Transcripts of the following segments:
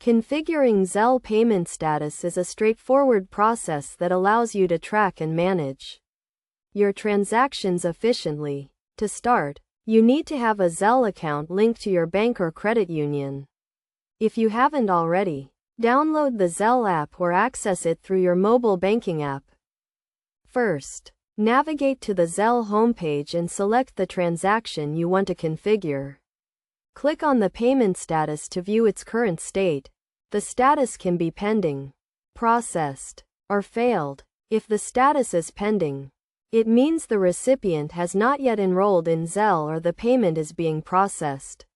Configuring Zelle payment status is a straightforward process that allows you to track and manage your transactions efficiently. To start, you need to have a Zelle account linked to your bank or credit union. If you haven't already, download the Zelle app or access it through your mobile banking app. First, navigate to the Zelle homepage and select the transaction you want to configure. Click on the payment status to view its current state. The status can be pending, processed, or failed. If the status is pending, it means the recipient has not yet enrolled in Zelle or the payment is being processed.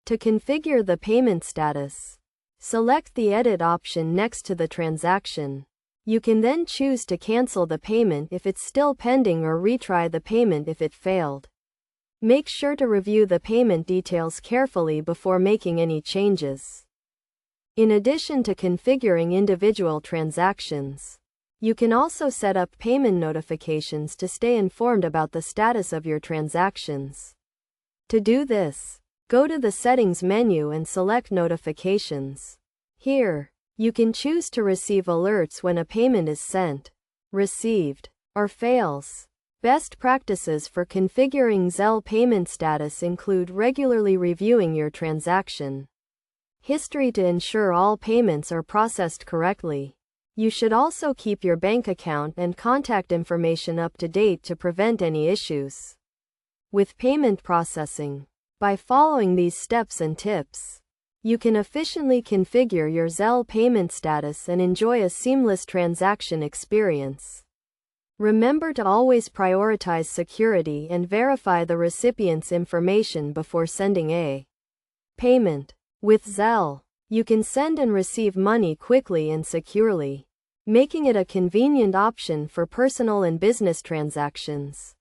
To configure the payment status, select the Edit option next to the transaction. You can then choose to cancel the payment if it's still pending or retry the payment if it failed. Make sure to review the payment details carefully before making any changes. In addition to configuring individual transactions, you can also set up payment notifications to stay informed about the status of your transactions. To do this, go to the Settings menu and select Notifications. Here, you can choose to receive alerts when a payment is sent, received, or fails. Best practices for configuring Zelle payment status include regularly reviewing your transaction history to ensure all payments are processed correctly. You should also keep your bank account and contact information up to date to prevent any issues with payment processing. By following these steps and tips, you can efficiently configure your Zelle payment status and enjoy a seamless transaction experience. Remember to always prioritize security and verify the recipient's information before sending a payment. With Zelle, you can send and receive money quickly and securely, making it a convenient option for personal and business transactions.